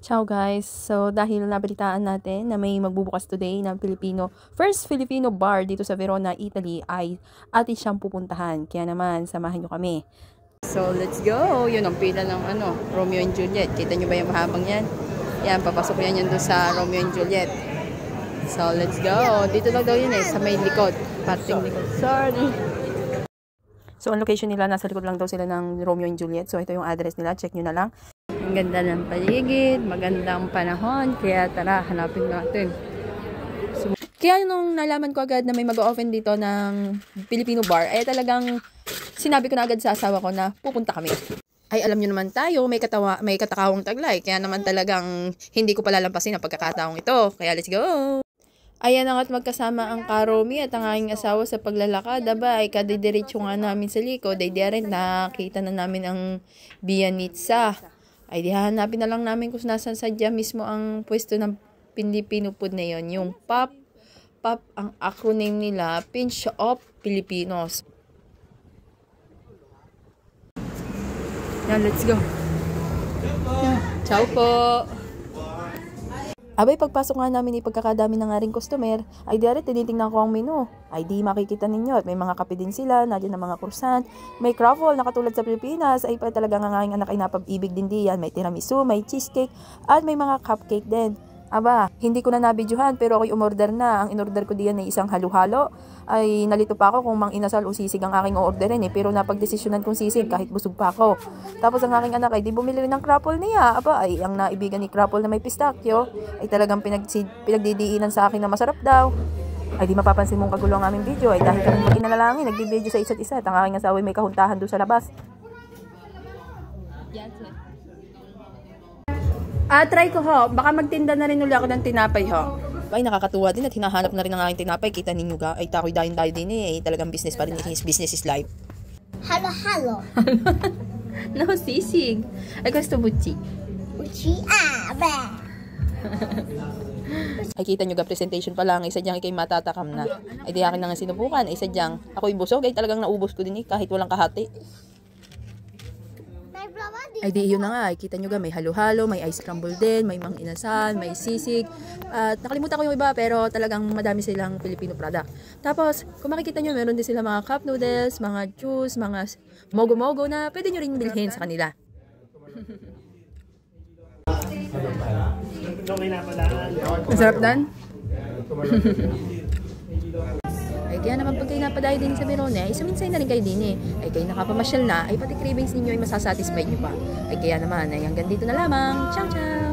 Ciao guys! So dahil nabalitaan natin na may magbubukas today ng first Filipino bar dito sa Verona, Italy, ay atin siyang pupuntahan. Kaya naman, samahan nyo kami. So let's go! Yun ang pila ng Romeo and Juliet. Kita nyo ba yung mahabang yan? Yan, papasok yan doon sa Romeo and Juliet. So let's go! Dito lang daw yun sa may likod. Parting likod. Sorry! So ang location nila, nasa likod lang daw sila ng Romeo and Juliet. So ito yung address nila. Check nyo na lang. Ang ganda ng paligid, magandang panahon, kaya tara, hanapin natin. So, kaya nung nalaman ko agad na may mag-open dito ng Filipino bar, ay talagang sinabi ko na agad sa asawa ko na pupunta kami. Ay alam nyo naman tayo, may katakawang taglay, kaya naman talagang hindi ko palalampasin ang pagkakataong ito. Kaya let's go! Ayan na nga't magkasama ang Karomi at ang aking asawa sa paglalakad. Aba, ay kadidiretso nga namin sa likod, ay diyan nakita na namin ang Bianitsa. Ay di hahanapin na lang namin kung nasan sadya mismo ang pwesto ng Filipino food na yon. Yung POP, ang acronym nila, Pinch of Filipinos. Yan, let's go. Yan. Ciao po! Abay, pagpasok nga namin ipagkakadami ng aring customer, ay diyan tinitingnan ko ang menu. Ay di makikita ninyo at may mga kape din sila, nandiyan ang mga croissant, may croffle na katulad sa Pilipinas, ay pa talagang ang aking anak ay napag-ibig din diyan. May tiramisu, may cheesecake, at may mga cupcake din. Aba, hindi ko na nabidyohan pero ako'y umorder na. Ang inorder ko diyan ay isang halo-halo. Ay nalito pa ako kung mang inasal o sisig ang aking orderin pero napagdesisyonan kong sisig kahit busog pa ako. Tapos ang aking anak ay di bumili rin ng crapple niya. Aba, ay ang naibigan ni crapple na may pistachio ay talagang pinagdidiinan sa akin na masarap daw. Ay di mapapansin mong kagulo ang aming video ay dahil kami mag-inalangin, nagbibideo sa isa't isa at ang aking asawa ay may kahuntahan doon sa labas. Try ko ho. Baka magtinda na rin uli ako ng tinapay ho. Ay, nakakatuwa din at hinahanap na rin ang aking tinapay. Kita ninyo ga. Ay, tako'y dahin-dahin din talagang business pa rin. Business is life. Halo-halo. No, sisig. Ay, gusto buchi. Buchi, ba? Ay, kita nyo ga, presentation pa lang. Ay, sadyang ikay matatakam na. Ay, di akin na nga sinubukan. Ay, sadyang ako'y busog. Ay, talagang naubos ko din kahit walang kahati. Ay di yun na nga, ay kita nyo ga, may halo-halo, may ice crumble din, may mang inasal, may sisig. At nakalimutan ko yung iba pero talagang madami silang Filipino product. Tapos, kung makikita nyo, meron din sila mga cup noodles, mga juice, mga mogo-mogo na pwede nyo rin bilhin sa kanila. Masarap dan? Ay kaya naman pag kayo napadayo din sa Verona, ay suminsay na rin kayo din Ay kayo nakapamasyal na, ay pati cravings ninyo ay masasatisfy nyo pa. Ay kaya naman, ay hanggang dito na lamang. Ciao, ciao!